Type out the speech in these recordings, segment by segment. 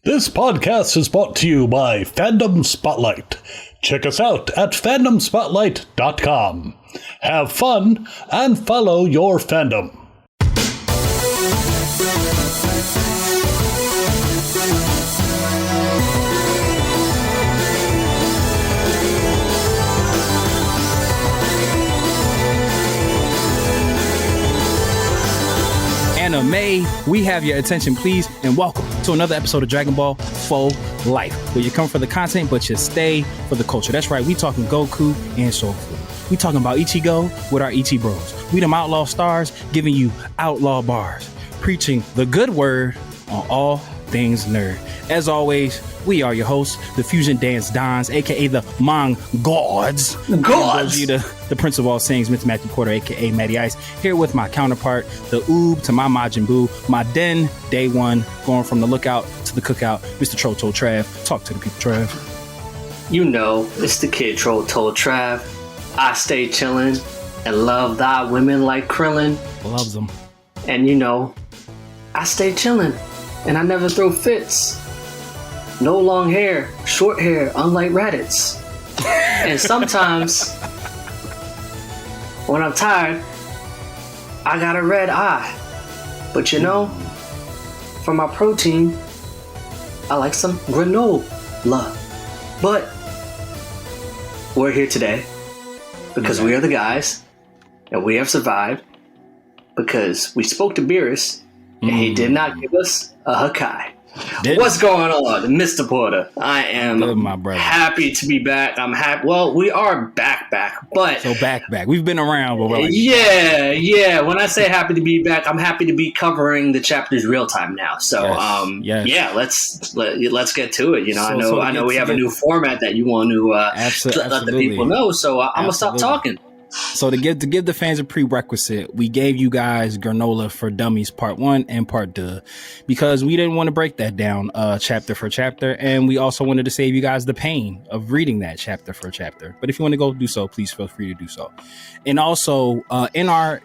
This podcast is brought to you by Fandom Spotlight. Check us out at fandomspotlight.com. Have fun and follow your fandom. May we have your attention, please, and welcome to another episode of Dragon Ball for Life, where you come for the content, but you stay for the culture. That's right, we talking Goku and Soul Food. We talking about Ichigo with our Ichi bros. We them outlaw stars giving you outlaw bars, preaching the good word on all things nerd. As always, we are your hosts, the Fusion Dance Dons, aka the Manga Gods. The Prince of All Things, Mr. Matthew Porter, aka Matty Ice, here with my counterpart, the Oob to my Majin Buu, my Den, day one, going from the lookout to the cookout, Mr. Troll Told Trav. Talk to the people, Trav. You know, it's the kid Troll Told Trav. I stay chillin' and love thy women like Krillin. Loves them. And you know, I stay chillin' and I never throw fits. No long hair, short hair, unlike Raditz. And sometimes, when I'm tired, I got a red eye. But you know, for my protein, I like some granola. But we're here today because we are the guys, and we have survived because we spoke to Beerus, and he did not give us a Hakai. What's going on, Mr. Porter? I am happy to be back. I'm happy. Well, we are back, but so back. We've been around, but we're like, yeah. When I say happy to be back, I'm happy to be covering the chapters real time now. So, yes. Let's get to it. You know, I know we have a new format that you want to let the people know. So I'm gonna stop talking. So to give the fans a prerequisite, we gave you guys Granola for Dummies Part 1 and Part 2 because we didn't want to break that down chapter for chapter, and we also wanted to save you guys the pain of reading that chapter for chapter. But if you want to go do so, please feel free to do so. And also in our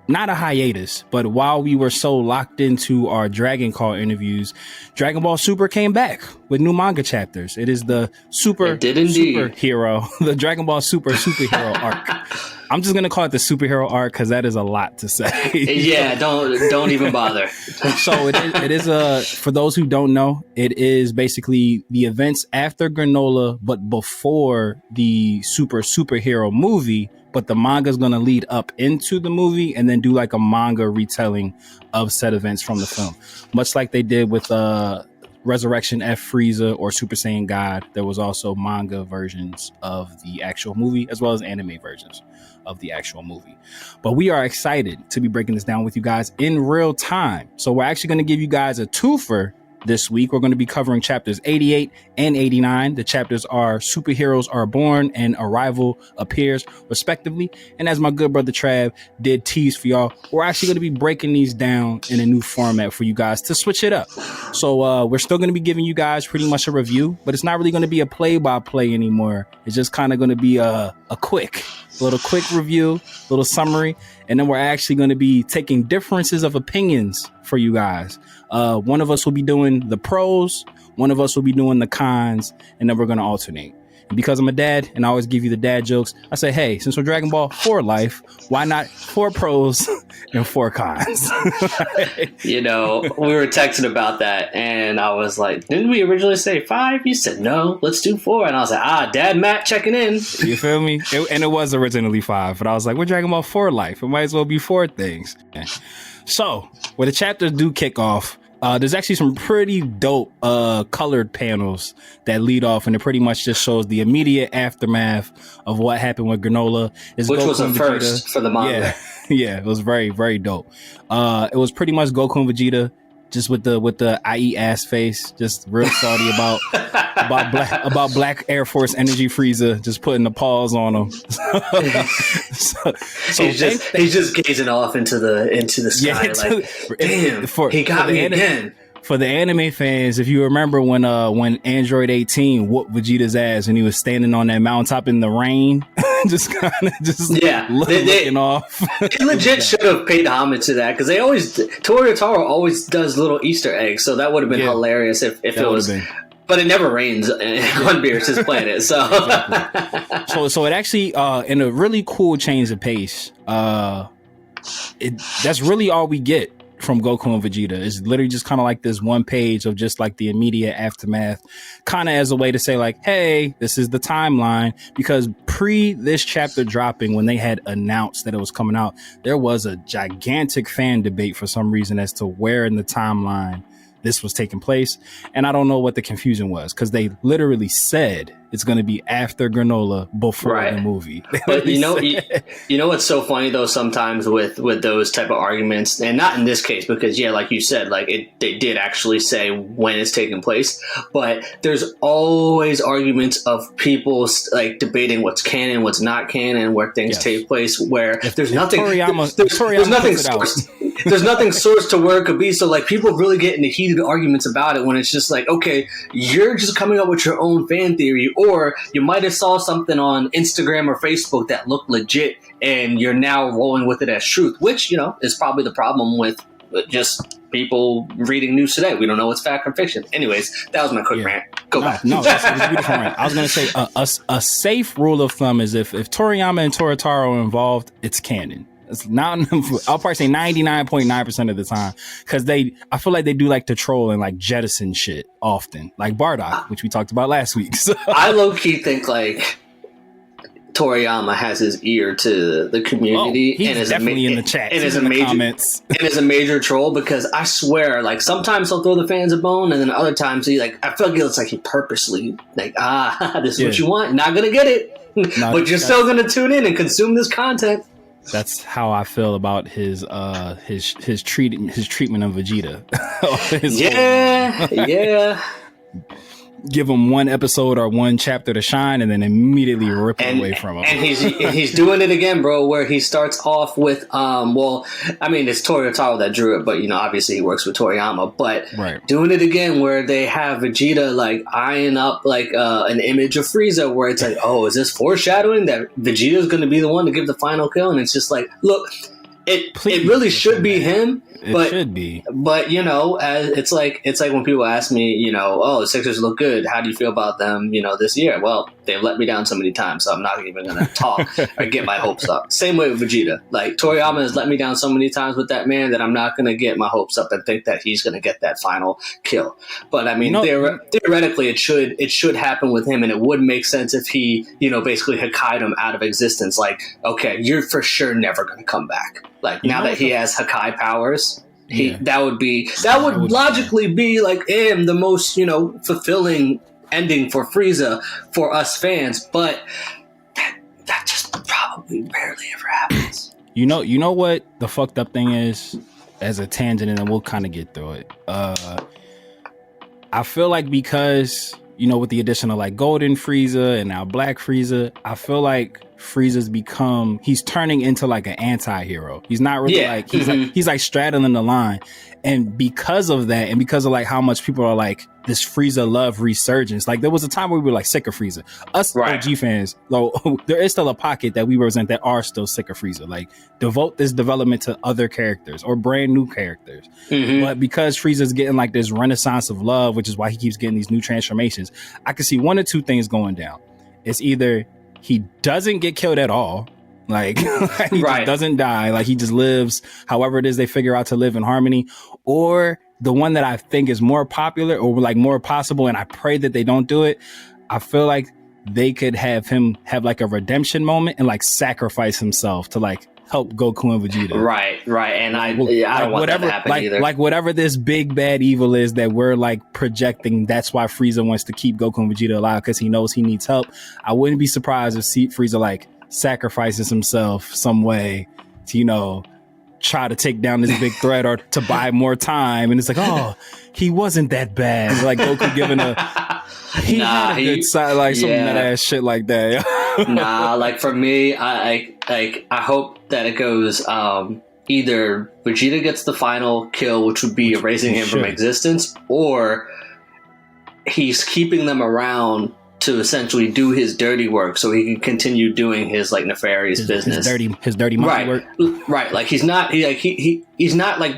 not a hiatus, but while we were so locked into our Dragon Call interviews, Dragon Ball Super came back with new manga chapters. It is the superhero, the Dragon Ball superhero arc. I'm just gonna call it the superhero arc because that is a lot to say. Yeah, don't even bother. So it is for those who don't know, it is basically the events after Granola, but before the superhero movie. But the manga is going to lead up into the movie and then do like a manga retelling of said events from the film. Much like they did with Resurrection F Frieza or Super Saiyan God, there was also manga versions of the actual movie as well as anime versions of the actual movie. But we are excited to be breaking this down with you guys in real time. So we're actually going to give you guys a twofer. This week, we're going to be covering chapters 88 and 89. The chapters are Superheroes Are Born and Arrival Appears, respectively. And as my good brother Trav did tease for y'all, we're actually going to be breaking these down in a new format for you guys to switch it up. So we're still going to be giving you guys pretty much a review, but it's not really going to be a play-by-play anymore. It's just kind of going to be a little quick review, little summary, and then we're actually going to be taking differences of opinions for you guys. One of us will be doing the pros, one of us will be doing the cons, and then we're going to alternate. And because I'm a dad and I always give you the dad jokes, I say, hey, since we're Dragon Ball for life, why not 4 pros and 4 cons? You know, we were texting about that and I was like, didn't we originally say 5? You said, no, let's do 4. And I was like, Dad Matt checking in. You feel me? And it was originally 5, but I was like, we're Dragon Ball for life. It might as well be 4 things. So where the chapters do kick off, there's actually some pretty dope colored panels that lead off, and it pretty much just shows the immediate aftermath of what happened with Granola. Which was a first for the manga. Yeah, it was very, very dope. It was pretty much Goku and Vegeta just with the IE ass face, just real salty about black Air Force Energy Frieza, just putting the paws on him. so he's just gazing off into the sky, damn, he got me again. For the anime fans, if you remember when Android 18 whooped Vegeta's ass and he was standing on that mountaintop in the rain, just kind of looking off. They legit should have paid homage to that because Toyotaro always does little Easter eggs, so that would have been hilarious if it was. But it never rains on Beerus's planet, so. Exactly. So it actually, in a really cool change of pace, that's really all we get from Goku and Vegeta. Is literally just kind of like this one page of just like the immediate aftermath, kind of as a way to say like, hey, this is the timeline. Because pre this chapter dropping, when they had announced that it was coming out, there was a gigantic fan debate for some reason as to where in the timeline this was taking place. And I don't know what the confusion was, because they literally said it's going to be after Granola, before the movie. But you know what's so funny though, sometimes with those type of arguments, and not in this case, because like you said, like they did actually say when it's taking place, but there's always arguments of people like debating what's canon, what's not canon, where things take place, where there's nothing sourced. There's nothing sourced to where it could be. So like people really get into heated arguments about it when it's just like, okay, you're just coming up with your own fan theory, or you might have saw something on Instagram or Facebook that looked legit and you're now rolling with it as truth, which, is probably the problem with just people reading news today. We don't know what's fact or fiction. Anyways, that was my quick rant. Go back. No, that's a beautiful rant. I was going to say a safe rule of thumb is if Toriyama and Toyotaro are involved, it's canon. It's not, I'll probably say 99.9% of the time, because I feel like they do like to troll and like jettison shit often, like Bardock, which we talked about last week. So. I low key think like Toriyama has his ear to the community, and is definitely in the chat, and is in the comments, and is a major troll, because I swear, like sometimes he'll throw the fans a bone, and then other times I feel like it's like he purposely like, this is what you want, not gonna get it, but you're still gonna tune in and consume this content. That's how I feel about his treatment of Vegeta. Yeah. Give him one episode or one chapter to shine, and then immediately rip it away from him. And he's doing it again, bro. Where he starts off with, it's Toyotaro that drew it, but obviously he works with Toriyama. But doing it again, where they have Vegeta like eyeing up like an image of Frieza, where it's like, oh, is this foreshadowing that Vegeta is going to be the one to give the final kill? And it's just like, look, it really should be him. It should be, but it's like when people ask me, oh, the Sixers look good. How do you feel about them, this year? Well, they've let me down so many times, so I'm not even going to talk or get my hopes up. Same way with Vegeta. Like Toriyama has let me down so many times with that man that I'm not going to get my hopes up and think that he's going to get that final kill. But I mean, theoretically, it should happen with him, and it would make sense if he, basically Hakkai'd him out of existence. Like, okay, you're for sure never going to come back. Like now that he has Hakkai powers, that would logically be like the most fulfilling ending for Frieza for us fans, but that just probably rarely ever happens. You know what the fucked up thing is, as a tangent, and then we'll kind of get through it. I feel like because with the addition of like Golden Frieza and now Black Frieza, I feel like he's turning into like an anti-hero. He's not really he's like straddling the line. And because of that, and because of like how much people are like this Frieza love resurgence, like there was a time where we were like sick of Frieza. Us OG fans, though, there is still a pocket that we represent that are still sick of Frieza. Like devote this development to other characters or brand new characters. But because Frieza's getting like this renaissance of love, which is why he keeps getting these new transformations, I can see one or two things going down. It's either he doesn't get killed at all, like he just doesn't die, like he just lives however it is they figure out to live in harmony, or the one that I think is more popular or like more possible, and I pray that they don't do it. I feel like they could have him have like a redemption moment and like sacrifice himself to like help Goku and Vegeta. Right. And I don't want that to happen either. Like whatever this big bad evil is that we're like projecting, that's why Frieza wants to keep Goku and Vegeta alive, because he knows he needs help. I wouldn't be surprised if Frieza like sacrifices himself some way to, try to take down this big threat or to buy more time. And it's like, oh, he wasn't that bad. Like Goku giving had a good side, like some nut ass shit like that. Like for me, I hope that it goes either Vegeta gets the final kill, which would be erasing him from existence, or he's keeping them around to essentially do his dirty work so he can continue doing his like nefarious business. His dirty monkey work. Right. Like he's not he's not like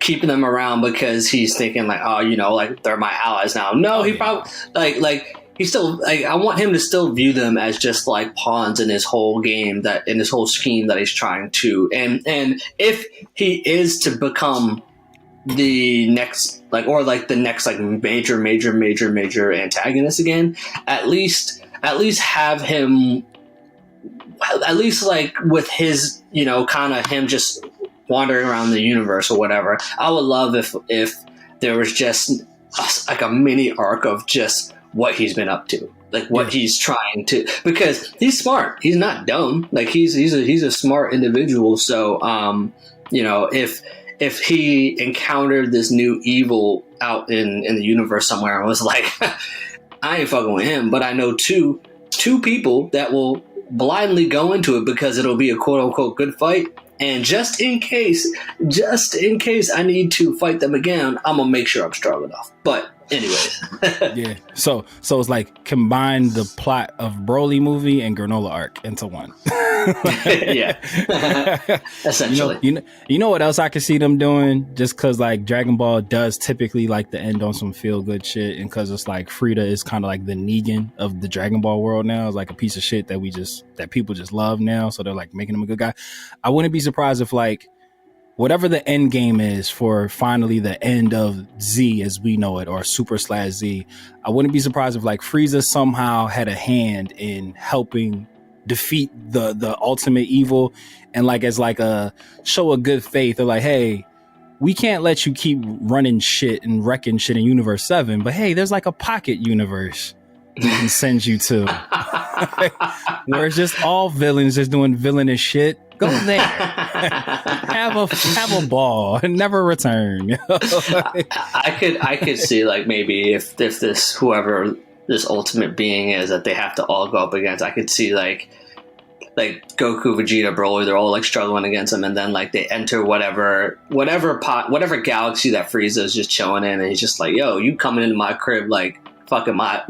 keeping them around because he's thinking like, oh, you know, like they're my allies now. No, he probably like he's still like, I want him to still view them as just like pawns in his whole game, that in his whole scheme that he's trying to. And if he is to become the next like, or like the next like major antagonist again, at least have him, at least like with his, you know, kind of him just wandering around the universe or whatever. I would love if there was just like a mini arc of just what he's been up to, like what he's trying to, because he's smart, he's not dumb, like he's a smart individual. So you know, if he encountered this new evil out in the universe somewhere and was like, I ain't fucking with him, but I know two people that will blindly go into it because it'll be a quote unquote good fight, and just in case I need to fight them again, I'm gonna make sure I'm strong enough. But anyways. Yeah. So it's like combine the plot of Broly movie and Granola arc into one. Yeah. Essentially. You know what else I could see them doing? Just because like Dragon Ball does typically like to end on some feel good shit, and because it's like Frieza is kind of like the Negan of the Dragon Ball world now. It's like a piece of shit that people just love now. So they're like making him a good guy. I wouldn't be surprised if like whatever the end game is for finally the end of Z as we know it, or Super/Z, I wouldn't be surprised if like Frieza somehow had a hand in helping defeat the ultimate evil, and like as like a show of good faith. They're like, hey, we can't let you keep running shit and wrecking shit in Universe 7, but hey, there's like a pocket universe we can send you to where it's just all villains just doing villainous shit. Go there. have a ball and never return. I could see like maybe if this whoever this ultimate being is that they have to all go up against, I could see like Goku, Vegeta, Broly, they're all like struggling against him, and then like they enter whatever galaxy that Frieza is just chilling in, and he's just like, yo, you coming into my crib like fucking my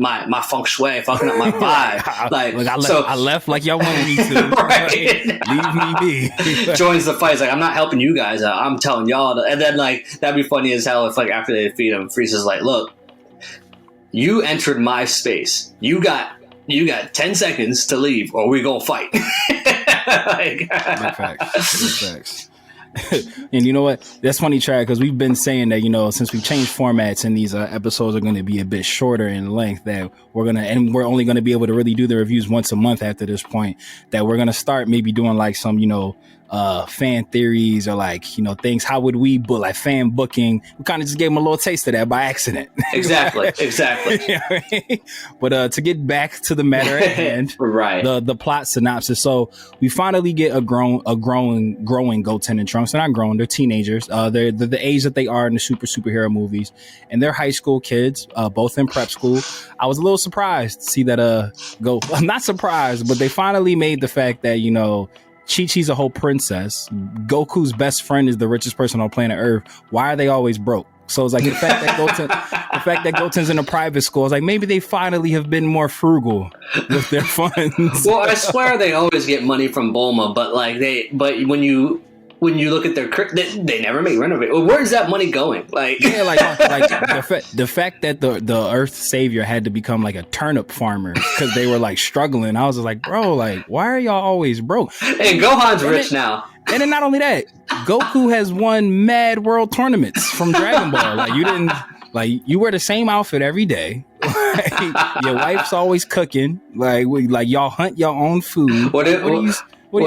feng shui, fucking up my vibe. Like I left like y'all wanted me to. Right. Leave me be. Joins the fight. He's like, I'm not helping you guys out. I'm telling y'all. And then like that'd be funny as hell if like after they defeat him, Frieza's like, look, you entered my space. You got 10 seconds to leave, or we gonna fight. Like, facts. And you know what? That's funny, Chad, because we've been saying that, you know, since we've changed formats and these episodes are going to be a bit shorter in length, that we're only going to be able to really do the reviews once a month after this point, that we're going to start maybe doing like some, you know, fan theories or like, you know, things. How would we book, like fan booking? We kind of just gave them a little taste of that by accident. Exactly. You know what I mean? But to get back to the matter at hand, right? The plot synopsis. So we finally get a growing Goten and Trunks. They're not grown; they're teenagers. They're the age that they are in the superhero movies, and they're high school kids, both in prep school. I was a little surprised to see that I'm not surprised, but they finally made the fact that, you know, Chi-Chi's a whole princess. Goku's best friend is the richest person on planet Earth. Why are they always broke? So it's like the fact that Goten's in a private school, it's like maybe they finally have been more frugal with their funds. Well, I swear they always get money from Bulma, but when you look at their they never make renovate. Well, where's that money going? Like, yeah, like the fact that the Earth Savior had to become like a turnip farmer because they were like struggling. I was just like, bro, like, why are y'all always broke? Hey, Gohan's rich now. And then not only that, Goku has won mad world tournaments from Dragon Ball. Like, you wear the same outfit every day. Like, your wife's always cooking. Like y'all hunt your own food. What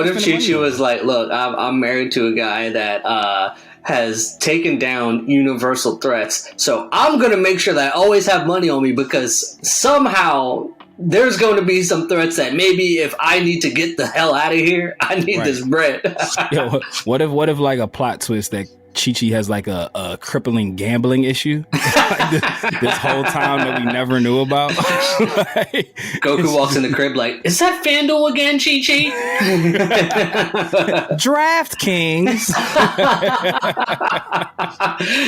if Chi-Chi was like, look, I'm married to a guy that has taken down universal threats, so I'm going to make sure that I always have money on me, because somehow there's going to be some threats that maybe if I need to get the hell out of here, I need this bread. Yo, what if like a plot twist that Chi-Chi has like a crippling gambling issue like this whole time that we never knew about. Like, Goku walks in the crib like, is that FanDuel again, Chi-Chi? DraftKings.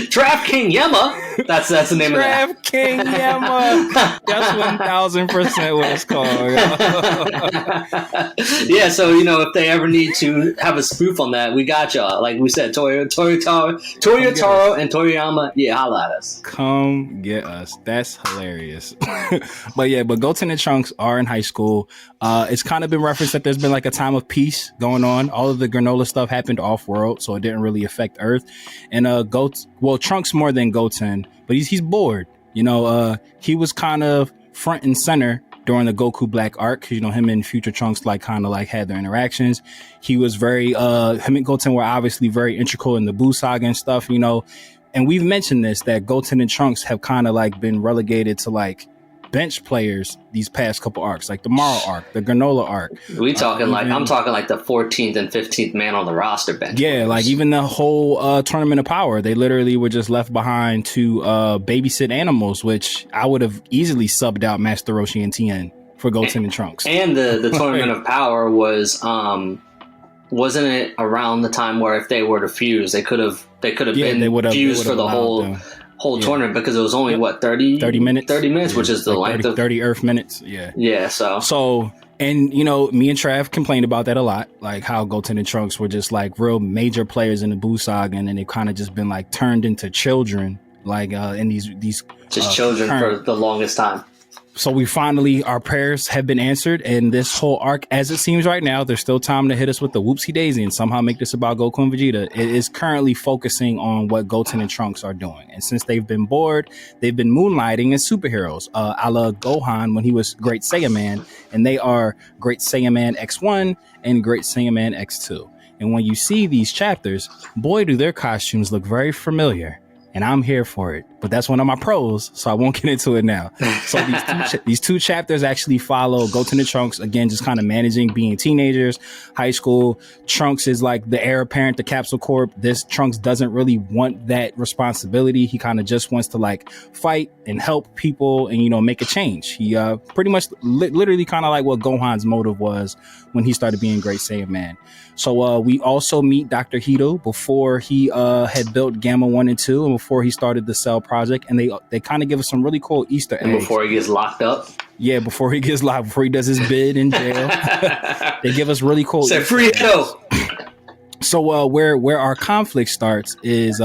DraftKing Yema. That's the name of that. DraftKing Yema. That's 1000% what it's called. Yeah, so if they ever need to have a spoof on that, we got y'all. Like we said, Toyotaro and Toriyama, yeah, holla at us. Come get us. That's hilarious. But Goten and Trunks are in high school. It's kind of been referenced that there's been like a time of peace going on. All of the granola stuff happened off world, so it didn't really affect Earth. And Trunks more than Goten, but he's bored. He was kind of front and center during the Goku Black arc. Him and Future Trunks had their interactions. He was him and Goten were obviously very integral in the Buu saga and stuff, and we've mentioned this, that Goten and Trunks have kind of been relegated to bench players these past couple arcs, like the Mara arc, the Granola arc. I'm talking like the 14th and 15th man on the roster bench. Yeah, players. Even the whole Tournament of Power, they literally were just left behind to babysit animals, which I would have easily subbed out Master Roshi and Tien for Goten and Trunks. And the Tournament of Power was wasn't it around the time where if they were to fuse, they could have been fused for the whole tournament, because it was only 30 minutes, yeah, which is the length of 30 Earth minutes. So and me and Trav complained about that a lot, like how Goten and Trunks were just real major players in the Buu saga, and then they've kind of just been turned into children, in these children for the longest time. So our prayers have been answered, and this whole arc, as it seems right now, there's still time to hit us with the whoopsie daisy and somehow make this about Goku and Vegeta. It is currently focusing on what Goten and Trunks are doing. And since they've been bored, they've been moonlighting as superheroes, a la Gohan when he was Great Saiyaman, and they are Great Saiyaman X1 and Great Saiyaman X2. And when you see these chapters, boy, do their costumes look very familiar. And I'm here for it. But that's one of my pros, so I won't get into it now. So these two chapters actually follow Goten and Trunks, again, just kind of managing being teenagers, high school. Trunks is the heir apparent to Capsule Corp. This Trunks doesn't really want that responsibility. He kind of just wants to fight and help people and, make a change. He pretty much literally kind of what Gohan's motive was when he started being Great Saiyaman. So we also meet Dr. Hedo before he had built Gamma 1 and 2 and before he started the Cell project. And they kind of give us some really cool Easter eggs. And before he gets locked up? Yeah, before he gets locked, before he does his bid in jail. They give us really cool Easter free eggs. So where our conflict starts is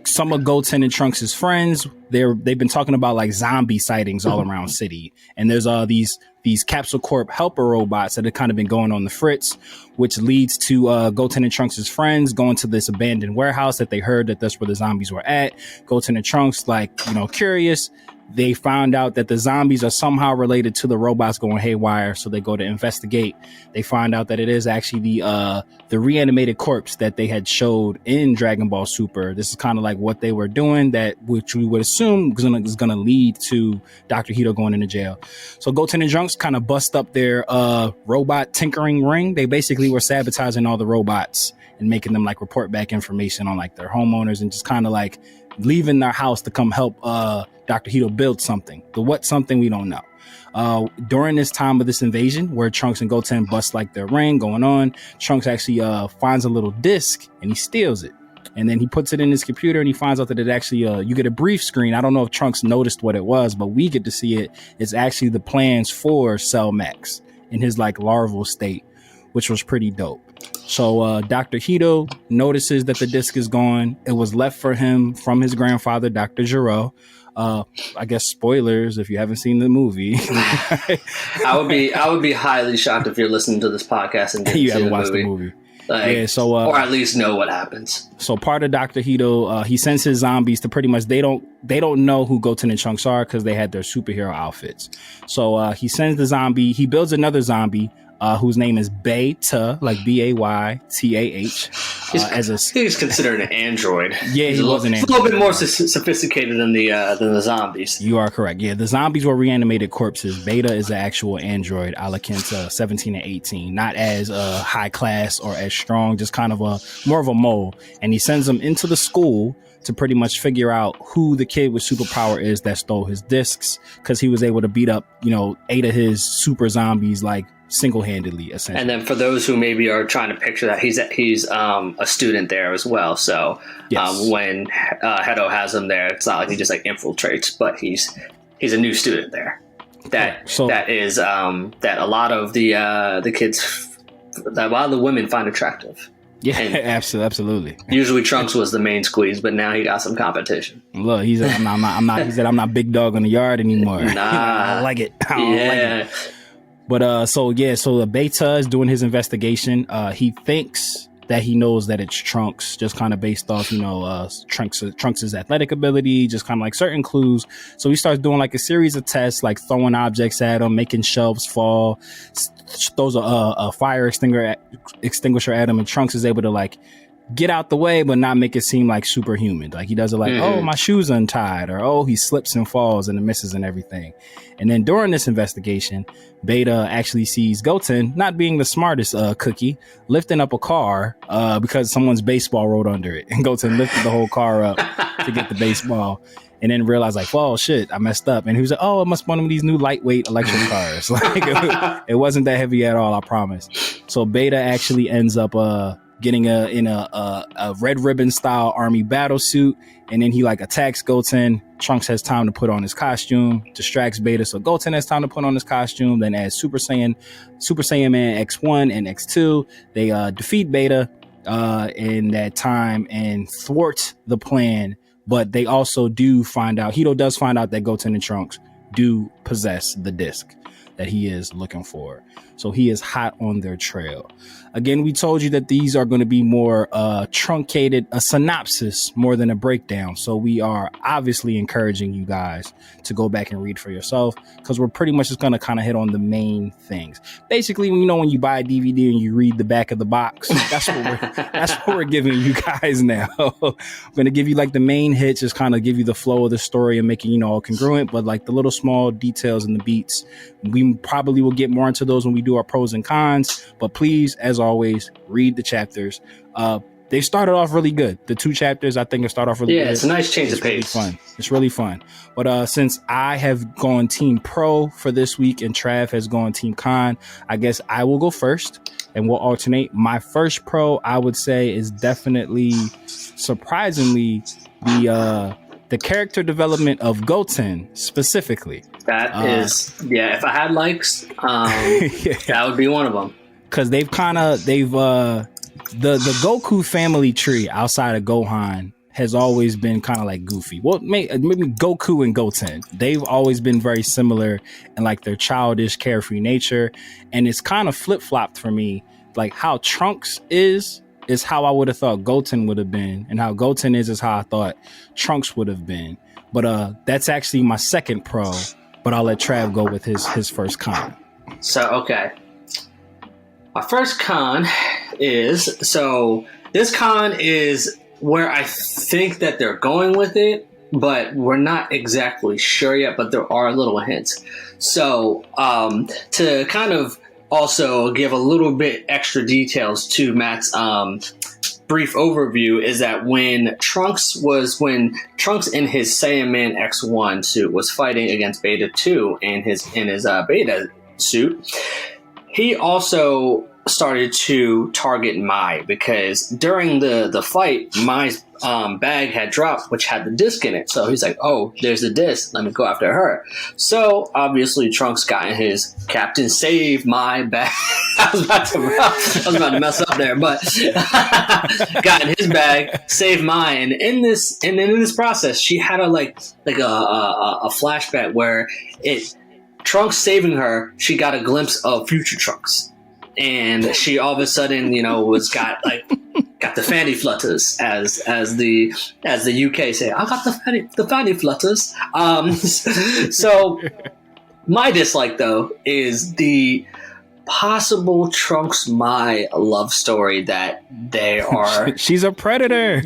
some of Goten and Trunks' friends, they've been talking about zombie sightings all around city. And there's these Capsule Corp helper robots that have kind of been going on the fritz, which leads to Goten and Trunks' friends going to this abandoned warehouse that they heard that that's where the zombies were at. Goten and Trunks, curious. They found out that the zombies are somehow related to the robots going haywire, so they go to investigate. They find out that it is actually the reanimated corpse that they had showed in Dragon Ball Super. This is kind of what they were doing, which we would assume is going to lead to Dr. Hedo going into jail. So Goten and Trunks kind of bust up their robot tinkering ring. They basically were sabotaging all the robots and making them report back information on their homeowners, and just kind of leaving their house to come help Dr. Hedo build something. The what something, we don't know. During this time of this invasion, where Trunks and Goten bust their ring going on, Trunks actually finds a little disc and he steals it. And then he puts it in his computer and he finds out that it actually, you get a brief screen. I don't know if Trunks noticed what it was, but we get to see it. It's actually the plans for Cell Max in his larval state, which was pretty dope. So Dr. Hedo notices that the disc is gone. It was left for him from his grandfather, Dr. Giro. I guess spoilers if you haven't seen the movie. I would be highly shocked if you're listening to this podcast and you haven't watched the movie. Or at least know what happens. So part of Dr. Hedo, he sends his zombies to pretty much, they don't know who Goten and Trunks are because they had their superhero outfits. So he sends the zombie, he builds another zombie whose name is Beta, like Baytah, He's considered an android. Yeah, he was an android. He's a little bit more sophisticated than the zombies. You are correct. Yeah, the zombies were reanimated corpses. Beta is an actual android, akin to 17 and 18, not as high class or as strong, just kind of more of a mole. And he sends them into the school to pretty much figure out who the kid with superpower is that stole his discs, because he was able to beat up 8 of his super zombies like single-handedly, essentially. And then for those who maybe are trying to picture that, he's a student there as well. So Yes. When Hedo has him there, it's not like he just like infiltrates, but he's a new student there. That a lot of the kids, that a lot of the women find attractive. Yeah, And absolutely. usually Trunks was the main squeeze, but now he got some competition. Look, he said, I'm not big dog in the yard anymore. Nah. I don't like it. I don't like it. But so the Beta is doing his investigation. He thinks that he knows that it's Trunks, just kind of based off, Trunks' athletic ability, just kind of like certain clues. So he starts doing like a series of tests, like throwing objects at him, making shelves fall, throws a fire extinguisher at him, and Trunks is able to like get out the way, but not make it seem like superhuman. Like he does it like, oh, my shoe's untied, or oh, he slips and falls and misses and everything. And then during this investigation, Beta actually sees Goten, not being the smartest cookie, lifting up a car because someone's baseball rolled under it. And Goten lifted the whole car up to get the baseball. And then realized like, oh shit, I messed up. And he was like, oh, it must be one of these new lightweight electric cars. Like it wasn't that heavy at all, I promise. So Beta actually ends up getting in a red ribbon style army battle suit, and then he like attacks Goten. Trunks has time to put on his costume, distracts Beta, so Goten has time to put on his costume. Then as Super Saiyan Man X1 and X2, they defeat Beta in that time and thwart the plan. But they also do find out, Hedo does find out that Goten and Trunks do possess the disc that he is looking for. So he is hot on their trail. Again, we told you that these are going to be more truncated, a synopsis more than a breakdown. So we are obviously encouraging you guys to go back and read for yourself, because we're pretty much just going to kind of hit on the main things. Basically, when you buy a DVD and you read the back of the box, that's what we're giving you guys now. I'm going to give you like the main hits, just kind of give you the flow of the story and making all congruent, but like the little small details and the beats, we probably will get more into those when we do our pros and cons. But please, as always, read the chapters. They started off really good. The 2 chapters, I think, start off really good. Yeah, it's a nice change of pace. Really fun. It's really fun. But since I have gone Team Pro for this week and Trav has gone Team Con, I guess I will go first and we'll alternate. My first pro, I would say, is definitely, surprisingly, the character development of Goten specifically. That is, if I had likes, that would be one of them. Because the Goku family tree outside of Gohan has always been kind of like goofy. Well, maybe Goku and Goten, they've always been very similar in like their childish, carefree nature. And it's kind of flip-flopped for me. Like how Trunks is how I would have thought Goten would have been, and how Goten is how I thought Trunks would have been. But that's actually my second pro, but I'll let Trav go with his first con. So, okay. My first con is, this con is where I think that they're going with it, but we're not exactly sure yet, but there are little hints. So, to kind of also give a little bit extra details to Matt's brief overview, is that when Trunks in his Saiyan Man X1 suit was fighting against Beta 2 in his Beta suit, he also started to target Mai, because during the fight, Mai's bag had dropped, which had the disc in it. So he's like, oh, there's the disc, let me go after her. So obviously Trunks got in his Captain Save My bag. I was about to mess up there, but got in his bag, saved Mai, and in this process, she had a flashback where Trunks saving her, she got a glimpse of future Trunks. And she all of a sudden, got the fanny flutters, as the UK say. I got the fanny flutters. So my dislike though is the possible Trunks Mai love story that they are. She's a predator.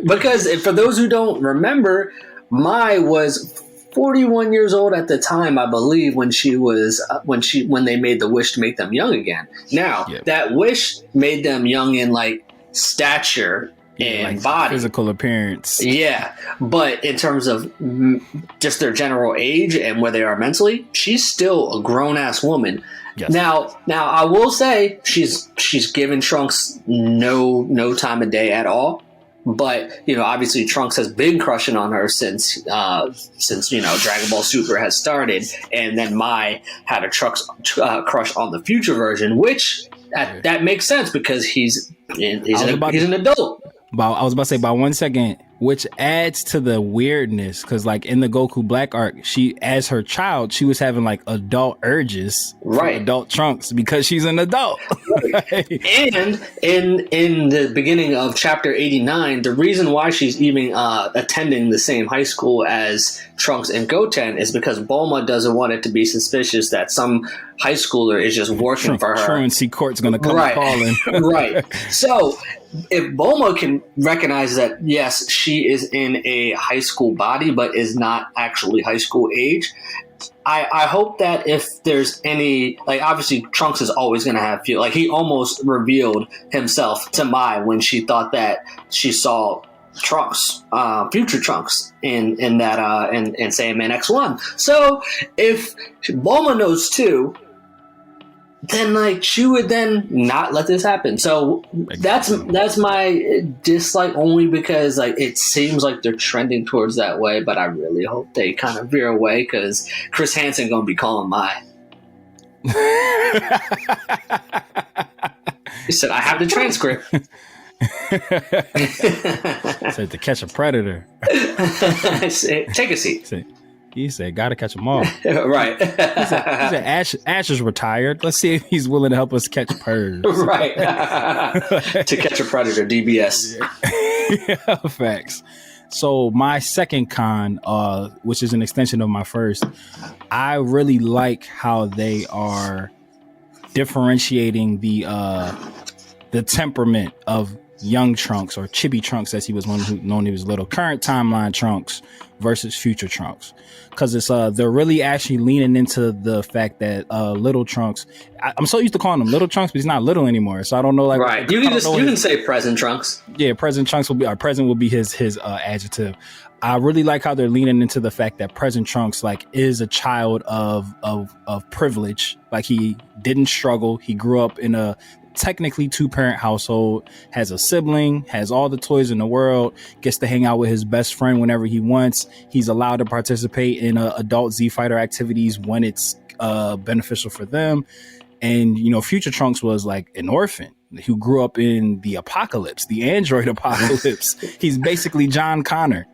Because for those who don't remember, Mai was 41 years old at the time, I believe, when they made the wish to make them young again. Now, that wish made them young in like stature and like body, physical appearance. Yeah, but in terms of just their general age and where they are mentally, she's still a grown ass woman. Yes. Now I will say she's given Trunks no time of day at all. But, obviously Trunks has been crushing on her since Dragon Ball Super has started. And then Mai had a crush on the future version, which that makes sense because he's an adult. I was about to say, by 1 second, which adds to the weirdness, because like in the Goku Black arc, she, as her child, she was having like adult urges for adult Trunks because she's an adult. And in the beginning of chapter 89, the reason why she's even attending the same high school as Trunks and Goten is because Bulma doesn't want it to be suspicious that some high schooler is just working for her. Truancy Court's going to come calling. Right. So if Bulma can recognize that, yes, she is in a high school body, but is not actually high school age, I hope that if there's any, like, obviously Trunks is always going to have feel like he almost revealed himself to Mai when she thought that she saw Trunks, future Trunks in Saiyaman X1. So if Bulma knows too, then like she would then not let this happen. So that's my dislike, only because like it seems like they're trending towards that way, but I really hope they kind of veer away because Chris Hansen gonna be calling Mai. He said, "I have the transcript." Said to catch a predator. Take a seat. He said, "Gotta catch them all." Right. He said, Ash is retired. Let's see if he's willing to help us catch birds. Right. To catch a predator, DBS. Yeah, facts. So my second con, which is an extension of my first, I really like how they are differentiating the temperament of young Trunks, or Chibi Trunks as he was known when he was little, current timeline Trunks versus future Trunks, because it's they're really actually leaning into the fact that little Trunks, I'm so used to calling him little Trunks, but he's not little anymore, so I don't know, like, right, you can say present Trunks. Yeah, present Trunks present will be his adjective. I really like how they're leaning into the fact that present Trunks like is a child of privilege. Like, he didn't struggle, he grew up in a technically 2-parent household, has a sibling, has all the toys in the world, gets to hang out with his best friend whenever he wants. He's allowed to participate in adult Z Fighter activities when it's beneficial for them. And future Trunks was like an orphan who grew up in the apocalypse, the android apocalypse. He's basically John Connor.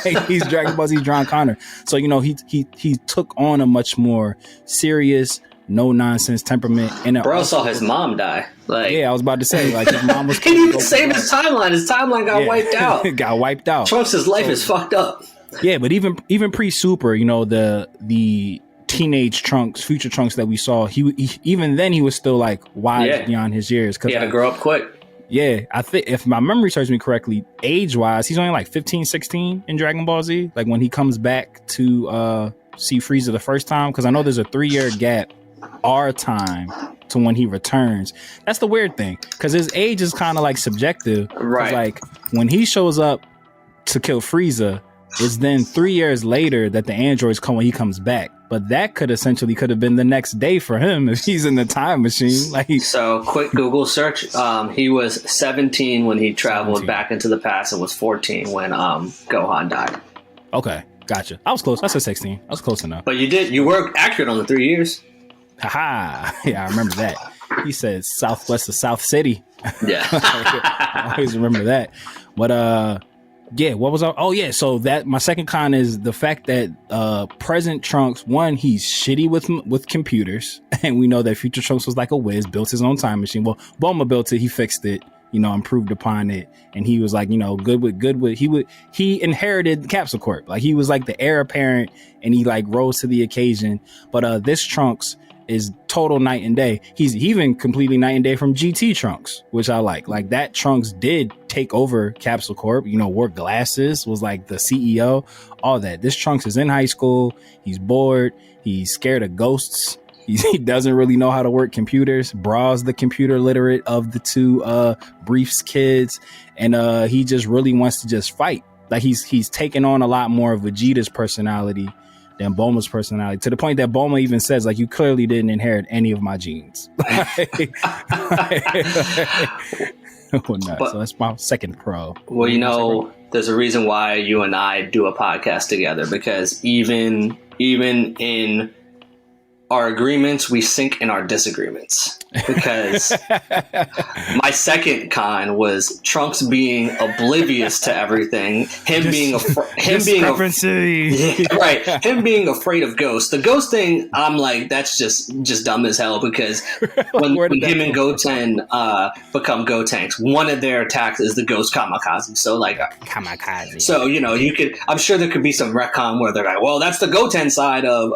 Like, he's Dragon Ball Z John Connor. So he took on a much more serious, no nonsense temperament. And bro saw his mom die. Like, yeah, I was about to say, like, his mom was. He didn't even save his timeline. His timeline got wiped out. Got wiped out. Trunks' life is fucked up. Yeah, but even pre-Super, the teenage Trunks, future Trunks that we saw, he even then he was still like wise beyond his years. He had to grow up quick. Yeah, I think if my memory serves me correctly, age-wise, he's only like 15, 16 in Dragon Ball Z. Like, when he comes back to see Frieza the first time, because I know there's a 3-year gap our time to when he returns. That's the weird thing, because his age is kind of like subjective. Right. Like, when he shows up to kill Frieza, it's then 3 years later that the androids come when he comes back. But that could have been the next day for him if he's in the time machine. Like, so quick Google search. He was 17 when he traveled back into the past, and was 14 when Gohan died. Okay, gotcha. I was close. I said 16. I was close enough. But you were accurate on the 3 years. Haha. Yeah, I remember that. He said southwest of South City. Yeah. I always remember that. But yeah, what was I? Oh yeah, so that my second con is the fact that present Trunks, one, he's shitty with computers, and we know that future Trunks was like a whiz, built his own time machine. Well, Bulma built it, he fixed it, improved upon it, and he was like, good with he inherited Capsule Corp. Like, he was like the heir apparent, and he like rose to the occasion. But this Trunks is total night and day. He's even completely night and day from GT Trunks, which I like. Like that Trunks did take over Capsule Corp, you know, wore glasses, was like the CEO, all that. This Trunks is in high school. He's bored. He's scared of ghosts. He doesn't really know how to work computers. Bra's the computer literate of the two Briefs kids. And he just really wants to just fight. Like he's taken on a lot more of Vegeta's personality than Bulma's personality, to the point that Bulma even says, like, you clearly didn't inherit any of my genes. So that's my second pro. Well, you know, there's a reason why you and I do a podcast together, because even in our agreements, we sync in our disagreements. Because my second con was Trunks being oblivious to everything, him being afraid of ghosts. The ghost thing, I'm like, that's just dumb as hell, because when him and Goten become Gotenks, one of their attacks is the ghost kamikaze. So like kamikaze. So you know, I'm sure there could be some retcon where they're like, well, that's the Goten side of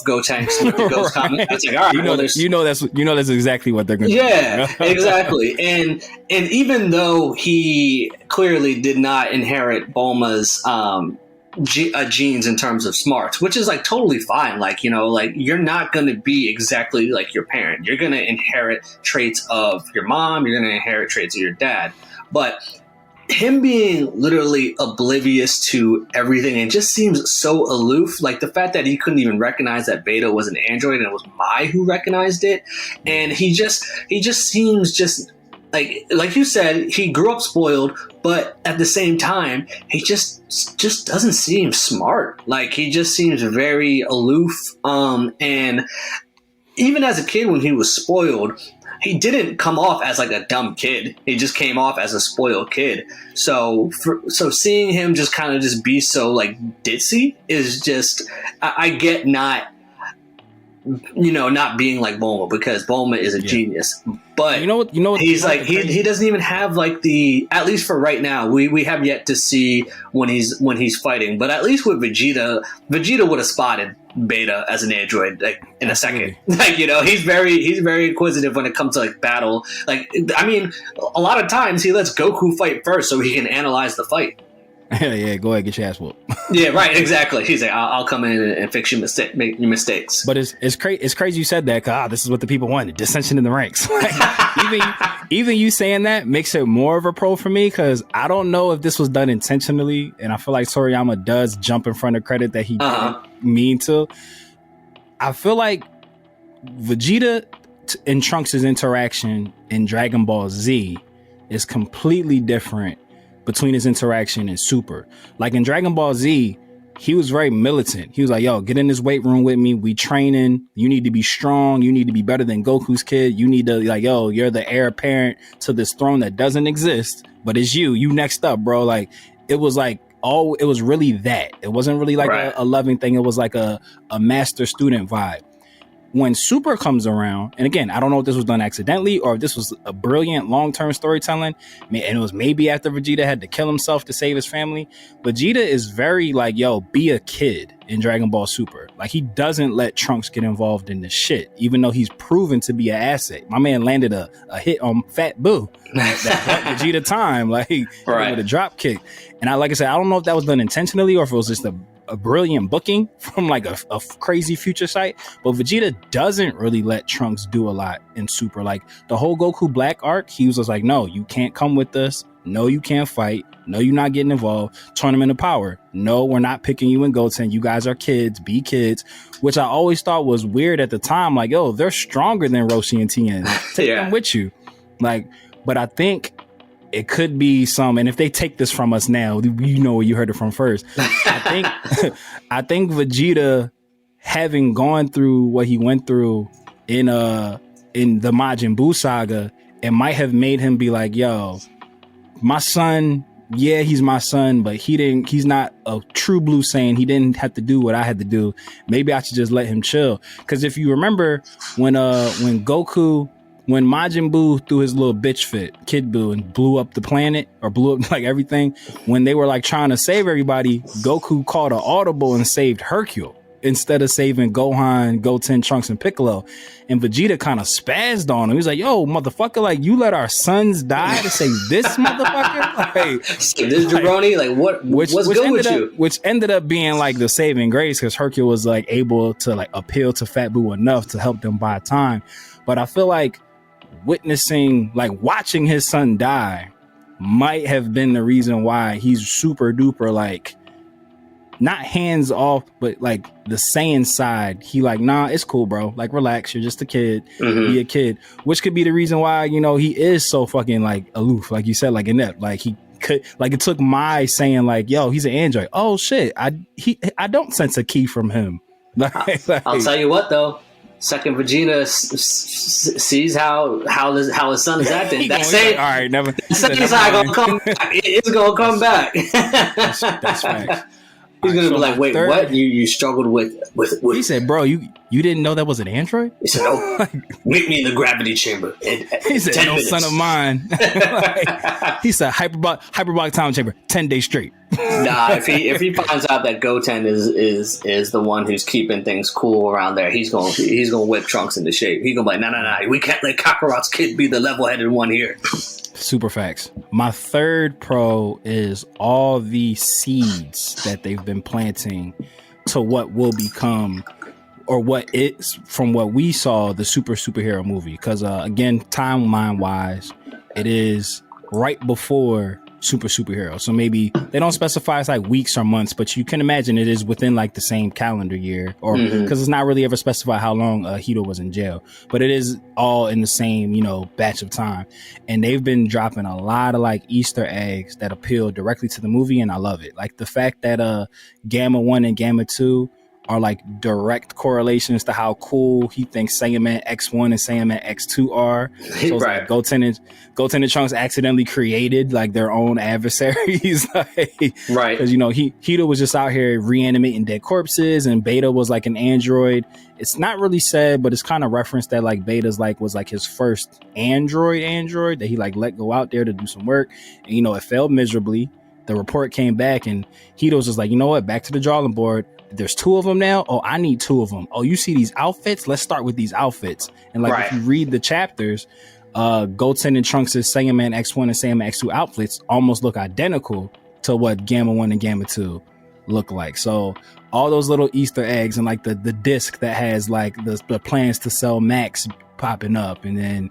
Gotenks with the ghost kamikaze. It's like, all right, that's exactly what they're going to do. Yeah, exactly. And even though he clearly did not inherit Bulma's genes in terms of smarts, which is like totally fine. Like, you know, like you're not going to be exactly like your parent. You're going to inherit traits of your mom. You're going to inherit traits of your dad. But him being literally oblivious to everything and just seems so aloof. Like the fact that he couldn't even recognize that Beta was an android and it was Mai who recognized it. And he just seems just like you said, he grew up spoiled, but at the same time, he just doesn't seem smart. Like he just seems very aloof. And even as a kid, when he was spoiled, he didn't come off as like a dumb kid. He just came off as a spoiled kid. So seeing him just kind of just be so like ditzy is just, I get not being like Bulma, because Bulma is a genius. But you know what he's like, he doesn't even have like the, at least for right now, we have yet to see when he's fighting. But at least with Vegeta would have spotted Beta as an android like in a second. Like, you know, he's very inquisitive when it comes to like battle. Like, I mean, a lot of times he lets Goku fight first so he can analyze the fight. Yeah, go ahead, get your ass whooped. Yeah, right, exactly. He's like, I'll come in and fix your make your mistakes. But it's crazy you said that, because this is what the people wanted, dissension in the ranks. even you saying that makes it more of a pro for me, because I don't know if this was done intentionally, and I feel like Toriyama does jump in front of credit that he didn't mean to. I feel like Vegeta and Trunks' interaction in Dragon Ball Z is completely different between his interaction in Super. Like in Dragon Ball Z, he was very militant. He was like, yo, get in this weight room with me. We training. You need to be strong. You need to be better than Goku's kid. You need to, like, yo, you're the heir apparent to this throne that doesn't exist, but it's you. You next up, bro. Like, it was like, it was really that. It wasn't really like a loving thing. It was like a master student vibe. When Super comes around, and again, I don't know if this was done accidentally or if this was a brilliant long-term storytelling, and it was maybe after Vegeta had to kill himself to save his family. Vegeta is very like, yo, be a kid in Dragon Ball Super. Like, he doesn't let Trunks get involved in this shit, even though he's proven to be an asset. My man landed a hit on Fat Boo that brought Vegeta time, like with a drop kick. And like I said, I don't know if that was done intentionally or if it was just a brilliant booking from like a crazy future site, but Vegeta doesn't really let Trunks do a lot in Super. Like the whole Goku Black arc, he was just like, no, you can't come with us. No, you can't fight. No, you're not getting involved. Tournament of Power. No, we're not picking you and Goten. You guys are kids. Be kids. Which I always thought was weird at the time. Like, yo, they're stronger than Roshi and Tien. Take them with you. Like, but I think it could be some, and if they take this from us now, you know where you heard it from first. I think Vegeta, having gone through what he went through in the Majin Buu saga, it might have made him be like, yo, my son, yeah, he's my son, but he's not a true blue Saiyan. He didn't have to do what I had to do. Maybe I should just let him chill. Because if you remember when Majin Buu threw his little bitch fit, Kid Buu, and blew up the planet, or blew up like everything, when they were like trying to save everybody, Goku called an audible and saved Hercule. instead of saving Gohan, Goten, Trunks, and Piccolo. And Vegeta kind of spazzed on him. He was like, yo, motherfucker, like, you let our sons die to save this motherfucker? Like, this jabroni? Like, what's good with you? Which ended up being like the saving grace, because Hercule was like able to like appeal to Fat Boo enough to help them buy time. But I feel like watching his son die might have been the reason why he's super duper like not hands off, but like the Saiyan side. He like, nah, it's cool, bro. Like, relax. You're just a kid. Be a kid. Which could be the reason why, you know, he is so fucking like aloof, like you said, like inept. Like he could, like, it took my saying like, yo, he's an android. Oh shit, I don't sense a key from him. I'll tell you what though. Second Vegeta sees how his son is acting. That same, all right, never. Second side gonna come back. It's gonna come back. That's facts. He's gonna be like, wait, what? You struggled with? He said, bro, you didn't know that was an android? He said, no. Meet me in the gravity chamber. He said, no, son of mine. He said, hyperbolic time chamber, 10 days straight. Nah, if he finds out that Goten is the one who's keeping things cool around there, he's gonna whip Trunks into shape. He's gonna be like, nah, we can't let Kakarot's kid be the level-headed one here. Super facts. My third pro is all the seeds that they've been planting to what will become, or what is, from what we saw, the superhero movie. Because again, timeline wise, it is right before superhero. So maybe they don't specify it's like weeks or months, but you can imagine it is within like the same calendar year, or because it's not really ever specified how long Hedo was in jail, but it is all in the same, you know, batch of time. And they've been dropping a lot of like Easter eggs that appeal directly to the movie, and I love it. Like the fact that Gamma 1 and Gamma 2 are like direct correlations to how cool he thinks Saiyaman X1 and Saiyaman X2 are. So it's right. like Goten and Trunks accidentally created like their own adversaries. Like, right. Because, you know, Hedo was just out here reanimating dead corpses, and Beta was like an android. It's not really said, but it's kind of referenced that like Beta's like was like his first android that he like let go out there to do some work. And, you know, it failed miserably. The report came back, and Hedo's just like, you know what? Back to the drawing board. There's 2 of them now. Oh, I need 2 of them. Oh, you see these outfits? Let's start with these outfits. And like, if you read the chapters, Goten and Trunks' Saiyaman X1 and Saiyaman X2 outfits almost look identical to what Gamma 1 and Gamma 2 look like. So all those little Easter eggs, and like the disc that has like the plans to sell Max popping up, and then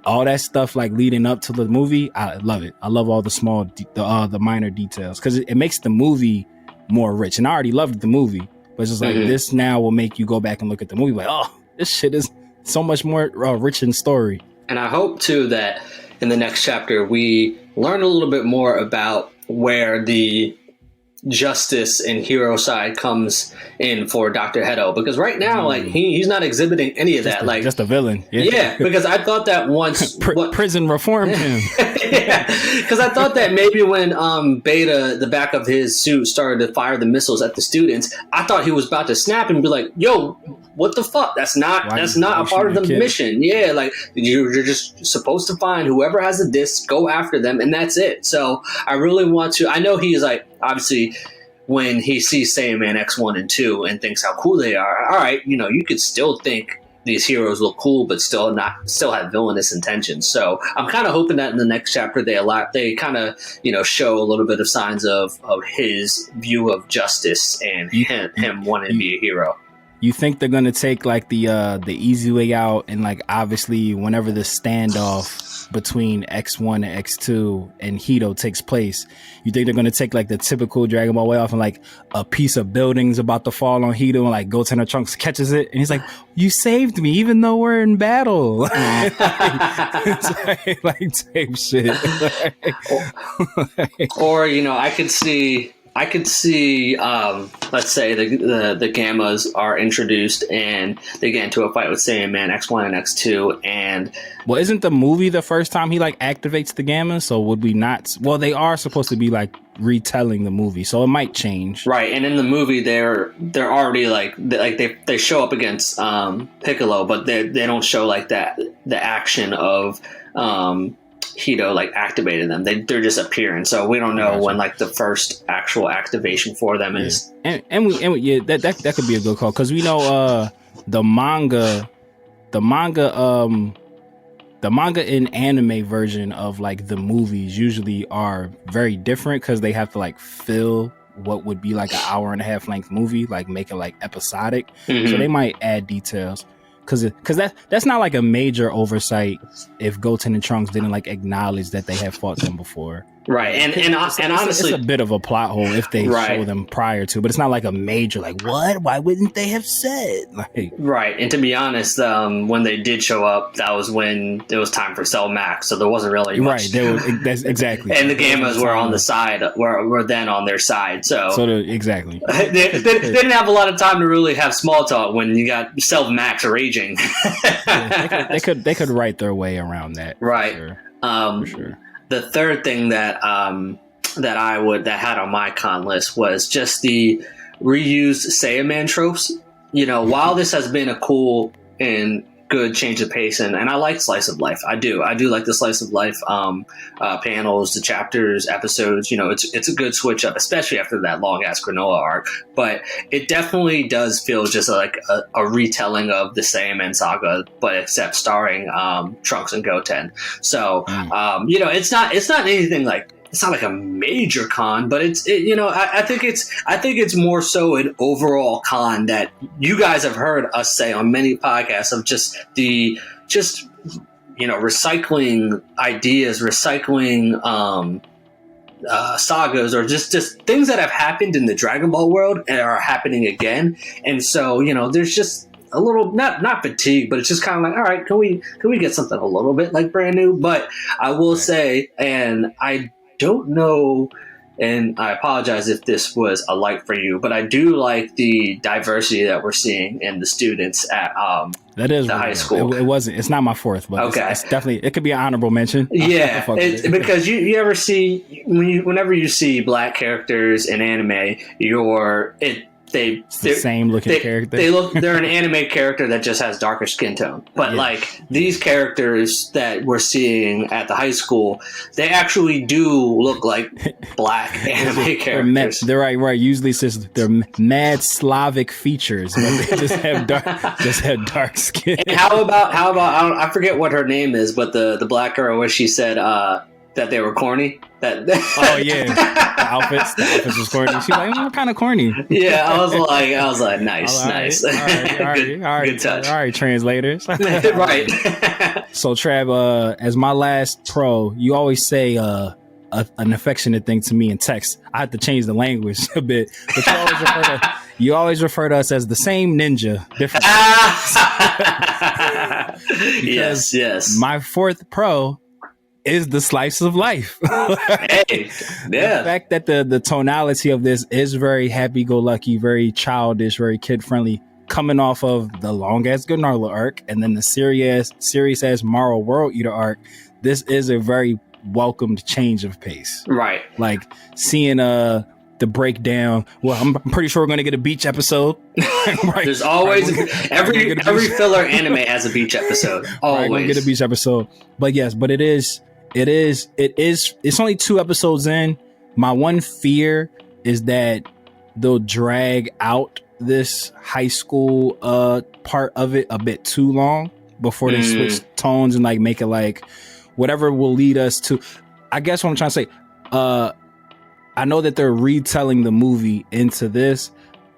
all that stuff like leading up to the movie, I love it. I love all the small, the minor details, because it makes the movie more rich. And I already loved the movie, but it's just like this now will make you go back and look at the movie like, oh, this shit is so much more rich in story. And I hope too that in the next chapter we learn a little bit more about where the justice and hero side comes in for Dr. Hedo, because right now like he's not exhibiting any of that, like just a villain. Yeah, because I thought that once prison reformed him. Yeah, because I thought that maybe when Beta, the back of his suit, started to fire the missiles at the students, I thought he was about to snap and be like, yo, what the fuck? That's not a part of the mission. Yeah, like you're just supposed to find whoever has a disc, go after them, and that's it. So I really want to. I know he's like, obviously, when he sees Saiyaman X1 and 2 and thinks how cool they are, all right, you know, you could still think these heroes look cool, but still have villainous intentions. So I'm kind of hoping that in the next chapter they kind of, you know, show a little bit of signs of his view of justice and him wanting to be a hero. You think they're gonna take like the easy way out, and like obviously whenever the standoff between X1 and X2 and Hedo takes place, you think they're gonna take like the typical Dragon Ball way off, and like a piece of building's about to fall on Hedo, and like Goten or Trunks catches it, and he's like, "You saved me, even though we're in battle." like same shit. Or you know, I could see, let's say the Gammas are introduced and they get into a fight with Saiyaman X1 and X2, and well, isn't the movie the first time he like activates the Gammas? So would we not? Well, they are supposed to be like retelling the movie, so it might change, right? And in the movie, they're already like they show up against Piccolo, but they don't show like that the action of Hedo like activated them. They're just appearing, so we don't know when like the first actual activation for them is. And we yeah, that could be a good call, because we know the manga and anime version of like the movies usually are very different, because they have to like fill what would be like an hour and a half length movie, like make it like episodic. So they might add details, because that's not like a major oversight if Goten and Trunks didn't like acknowledge that they had fought them before. Right, and honestly, it's a bit of a plot hole if they right. show them prior to, but it's not like a major like, what? Why wouldn't they have said? Like, right, and to be honest, when they did show up, that was when it was time for Cell Max, so there wasn't really much. Right, that's exactly. And the Gammas were on the side, were then on their side, exactly. they didn't have a lot of time to really have small talk when you got Cell Max raging. They could write their way around that, right? For sure. The third thing that had on my con list was just the reused Saiyaman tropes. You know, while this has been a cool and good change of pace, and I like slice of life. I do like the slice of life panels, the chapters, episodes. You know, it's a good switch up, especially after that long ass Granola arc. But it definitely does feel just like a retelling of the Saiyaman saga, but except starring Trunks and Goten. So you know, it's not anything like. It's not like a major con, but I think it's more so an overall con that you guys have heard us say on many podcasts of recycling ideas, recycling sagas, or just things that have happened in the Dragon Ball world and are happening again. And so, you know, there's just a little not fatigue, but it's just kind of like, all right, can we get something a little bit like brand new? But I will say, and I don't know, and I apologize if this was a light for you, but I do like the diversity that we're seeing in the students at that is the high school. It wasn't. It's not my fourth, but okay. It's definitely. It could be an honorable mention. Yeah, because you ever see whenever you see black characters in anime, they're the same looking character. They're an anime character that just has darker skin tone. But like these characters that we're seeing at the high school, they actually do look like black anime characters. They're right. Usually they're mad Slavic features, but they just have dark skin. And how about I forget what her name is, but the black girl where she said that they were corny. Oh yeah, the outfits was corny. She's like, what kind of corny? Yeah, I was like, nice. All right. Good touch. All right, translators. Right. So Trav, as my last pro, you always say an affectionate thing to me in text. I have to change the language a bit, but you always refer to us as the same ninja, different. Yes. My fourth pro is the slice of life. Hey, yeah. The fact that the tonality of this is very happy-go-lucky, very childish, very kid-friendly, coming off of the long-ass Granola arc and then the serious-ass Moral World Eater arc, this is a very welcomed change of pace. Right. Like, seeing the breakdown. Well, I'm pretty sure we're going to get a beach episode. Right. There's always every filler anime has a beach episode. Always. Right, we're going to get a beach episode. But yes, but it's only 2 episodes in. My one fear is that they'll drag out this high school part of it a bit too long before they switch tones and like make it like whatever will lead us to. I guess what I'm trying to say, I know that they're retelling the movie into this.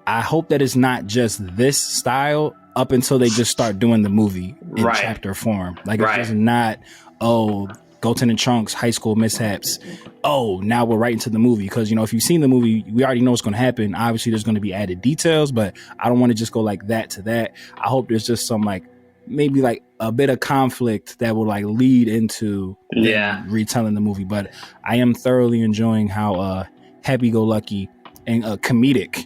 I hope that it's not just this style up until they just start doing the movie in chapter form. Like it's just not, Goten and Trunks, high school mishaps. Oh, now we're right into the movie. Because, you know, if you've seen the movie, we already know what's going to happen. Obviously, there's going to be added details, but I don't want to just go like that to that. I hope there's just some like, maybe like a bit of conflict that will like lead into retelling the movie. But I am thoroughly enjoying how happy-go-lucky and comedic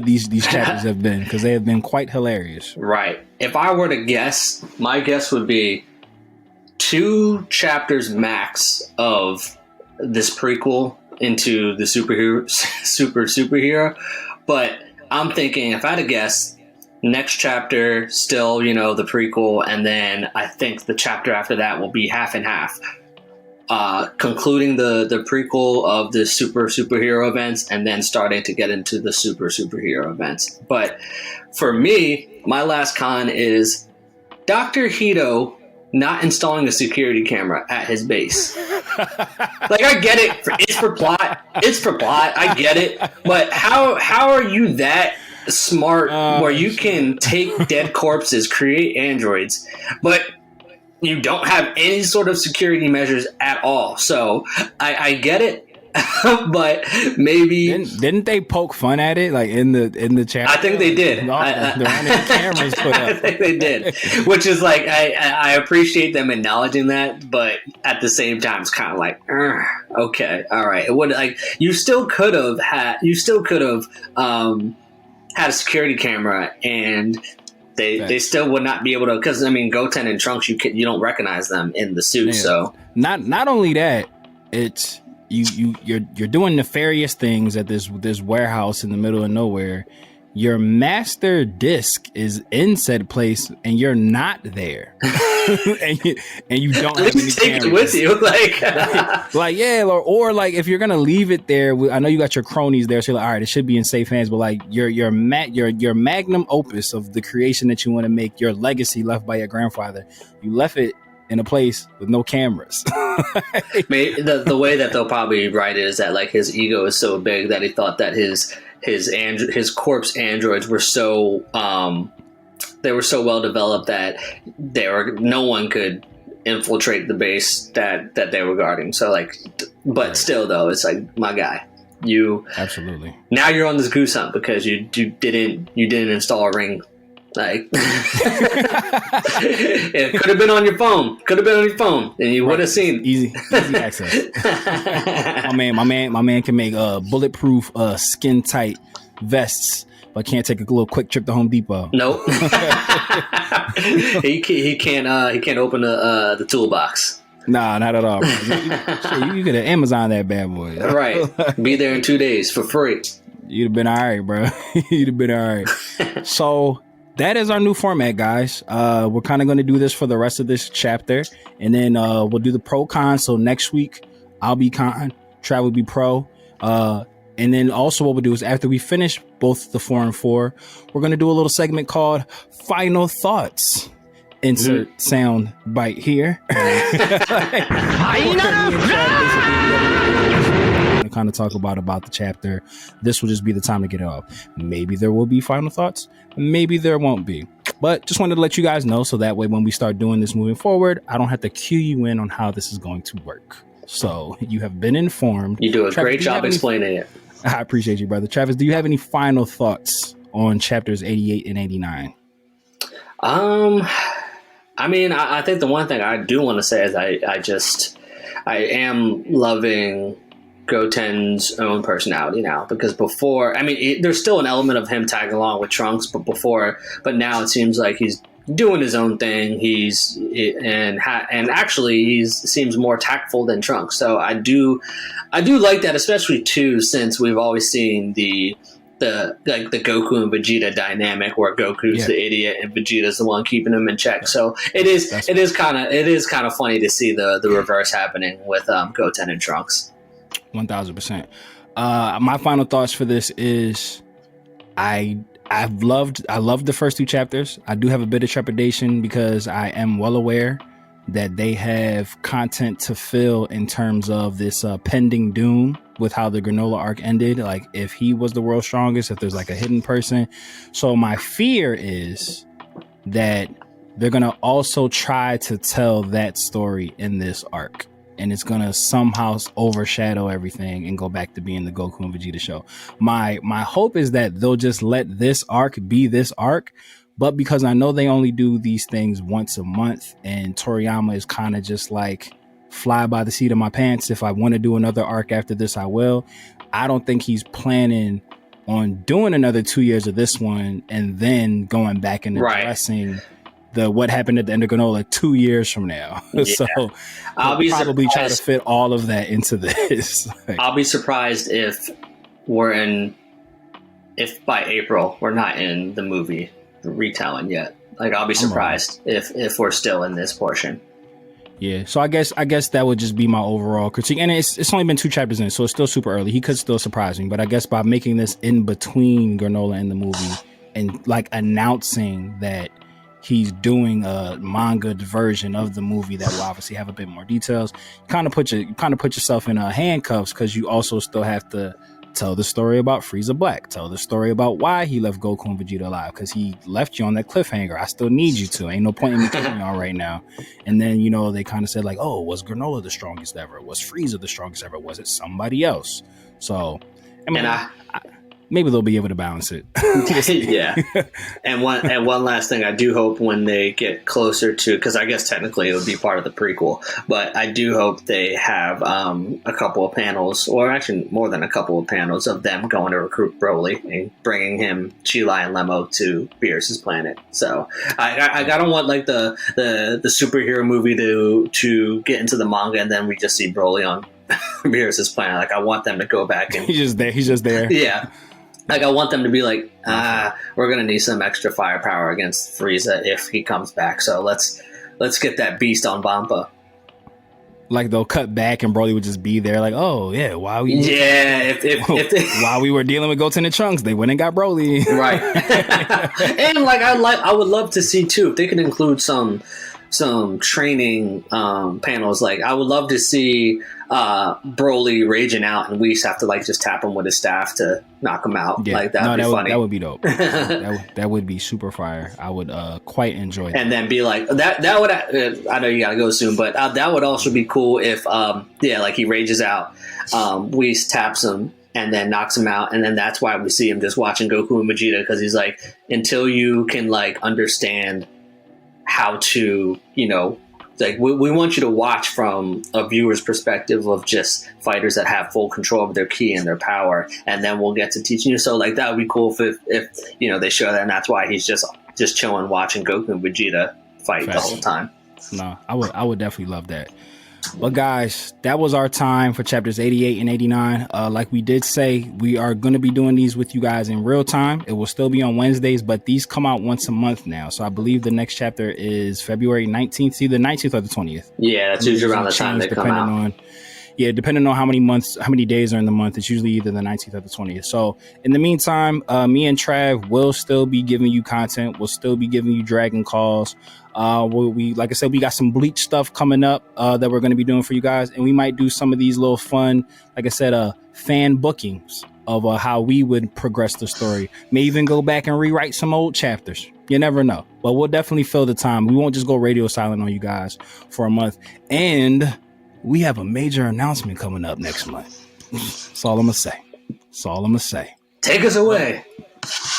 these chapters have been, because they have been quite hilarious. Right. If I were to guess, my guess would be 2 chapters max of this prequel into the superhero. But I'm thinking, if I had to guess, next chapter still, you know, the prequel, and then I think the chapter after that will be half and half. concluding the prequel of the superhero events and then starting to get into the superhero events. But for me, my last con is Dr. Hedo not installing a security camera at his base. Like, I get it. It's for plot. I get it. But how are you that smart where you can take dead corpses, create androids, but you don't have any sort of security measures at all? So I get it. But maybe didn't they poke fun at it, like in the chat? I think they did. The cameras put up. I think they did, which is like I appreciate them acknowledging that, but at the same time, it's kind of like, okay, all right. It would, like, you still could have had a security camera, and they still would not be able to, because I mean, Goten and Trunks, you don't recognize them in the suit. Yeah. So not only that, it's you're doing nefarious things at this warehouse in the middle of nowhere. Your master disc is in said place, and you're not there, and you don't have any take it with you, like yeah, or like if you're gonna leave it there, I know you got your cronies there, so you're like, all right, it should be in safe hands. But like your magnum opus of the creation that you want to make, your legacy left by your grandfather, you left it in a place with no cameras. The way that they'll probably write it is that, like, his ego is so big that he thought that his corpse androids were so well developed that no one could infiltrate the base that they were guarding. So like, but still though, it's like, my guy, you absolutely, now you're on this goose hunt because you didn't install a ring. Like, it could have been on your phone. And you would have seen easy access. my man can make bulletproof, skin tight vests, but can't take a little quick trip to Home Depot. Nope. he can't open the toolbox. Nah, not at all. You could have Amazon that bad boy. Right. Be there in 2 days for free. You'd have been all right, bro. You'd have been all right. So that is our new format, guys. We're kind of going to do this for the rest of this chapter, and then we'll do the pro con. So next week, I'll be con, Trav will be pro. And then also what we'll do is after we finish both the 4 and 4, we're going to do a little segment called Final Thoughts. Insert sound bite here. Kind of talk about the chapter. This will just be the time to get it off. Maybe there will be final thoughts, maybe there won't be, but just wanted to let you guys know so that way when we start doing this moving forward, I don't have to cue you in on how this is going to work. So you have been informed. You do a great job explaining it. I appreciate you, brother. Travis, do you have any final thoughts on chapters 88 and 89? I mean, I think the one thing I do want to say is I am loving Goten's own personality now, because before, I mean, there's still an element of him tagging along with Trunks, but now it seems like he's doing his own thing. And actually he seems more tactful than Trunks. So I do like that, especially too, since we've always seen the Goku and Vegeta dynamic where Goku's the idiot and Vegeta's the one keeping him in check. So it is kind of funny to see the reverse happening with Goten and Trunks. 1000%. My final thoughts for this is I loved the first 2 chapters. I do have a bit of trepidation because I am well aware that they have content to fill in terms of this pending doom with how the Granola arc ended. Like, if he was the world's strongest, if there's like a hidden person. So my fear is that they're going to also try to tell that story in this arc, and it's going to somehow overshadow everything and go back to being the Goku and Vegeta show. My hope is that they'll just let this arc be this arc. But because I know they only do these things once a month, and Toriyama is kind of just like, fly by the seat of my pants. If I want to do another arc after this, I will. I don't think he's planning on doing another 2 years of this one and then going back and addressing what happened at the end of Granola 2 years from now. Yeah. So I'll probably try to fit all of that into this. I'll be surprised if by April we're not in the movie retelling yet. Like, I'll be surprised if we're still in this portion. Yeah, so I guess that would just be my overall critique, and it's only been 2 chapters in, so it's still super early. He could still surprise me, but I guess by making this in between Granola and the movie, and like announcing that he's doing a manga version of the movie that will obviously have a bit more details, kind of put yourself in handcuffs, because you also still have to tell the story about Frieza Black, tell the story about why he left Goku and Vegeta alive, because he left you on that cliffhanger. I still need you to. Ain't no point in me killing you on right now. And then, they kind of said like, oh, was Granola the strongest ever? Was Frieza the strongest ever? Was it somebody else? So, I mean, maybe they'll be able to balance it. Yeah. And one last thing, I do hope when they get closer to, because I guess technically it would be part of the prequel, but I do hope they have a couple of panels, or actually more than a couple of panels, of them going to recruit Broly and bringing him, Chilai and Lemo, to Beerus's planet. So I don't want like the superhero movie to get into the manga and then we just see Broly on Beerus's planet. Like, I want them to go back and he's just there. Yeah. Like, I want them to be like, we're going to need some extra firepower against Frieza if he comes back. So let's get that beast on Vampa. Like, they'll cut back and Broly would just be there like, oh, yeah, while we while we were dealing with Goten and Trunks, they went and got Broly. Right. And, like, I would love to see, too, if they could include some training panels. Like, I would love to see Broly raging out and Whis have to like just tap him with his staff to knock him out. Yeah. Like, that would be funny. That would be dope. that would be super fire. I would quite enjoy that. And then be like, that would, I know you gotta go soon, but that would also be cool if like he rages out, Whis taps him and then knocks him out, and then that's why we see him just watching Goku and Vegeta, because he's like, until you can like understand how to, like, we want you to watch from a viewer's perspective of just fighters that have full control of their ki and their power, and then we'll get to teaching you. So like, that would be cool if they show that, and that's why he's just chilling watching Goku and Vegeta fight the whole time. No, I would definitely love that. But guys, that was our time for chapters 88 and 89. Like we did say, we are going to be doing these with you guys in real time. It will still be on Wednesdays, but these come out once a month now. So I believe the next chapter is February 19th, either 19th or the 20th. Yeah, that's usually around the time they come out. Depending on how many days are in the month, it's usually either the 19th or the 20th. So in the meantime, me and Trav will still be giving you content. We'll still be giving you Dragon Calls. Like I said, we got some Bleach stuff coming up that we're going to be doing for you guys, and we might do some of these little fun, like I said, fan bookings of how we would progress the story. May even go back and rewrite some old chapters. You never know, but we'll definitely fill the time. We won't just go radio silent on you guys for a month. And we have a major announcement coming up next month. That's all I'm gonna say. Take us away.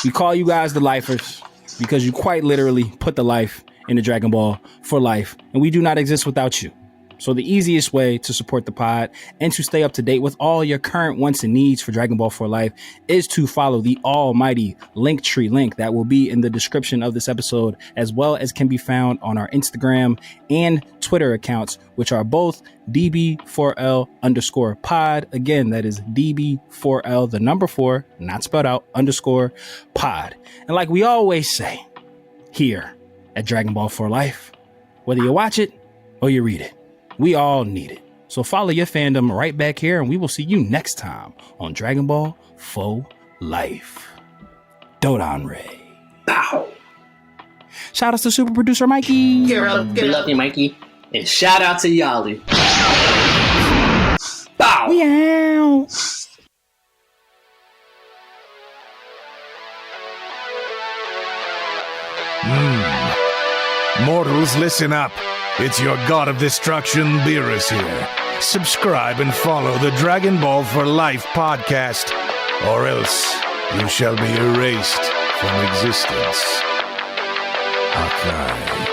We call you guys the Lifers because you quite literally put the life in the Dragon Ball for life, and we do not exist without you. So the easiest way to support the pod and to stay up to date with all your current wants and needs for Dragon Ball for Life is to follow the almighty Linktree link that will be in the description of this episode, as well as can be found on our Instagram and Twitter accounts, which are both DB4L_pod. Again, that is DB4L, the number 4, not spelled out, _pod. And like we always say here at Dragon Ball for Life, whether you watch it or you read it, we all need it. So follow your fandom right back here, and we will see you next time on Dragon Ball for Life. Dodon Ray. Bow. Shout out to super producer Mikey. We love you, Mikey. And shout out to Yali. Bow. Meow. Mortals, listen up. It's your god of destruction, Beerus here. Subscribe and follow the Dragon Ball for Life podcast, or else you shall be erased from existence. Hakai.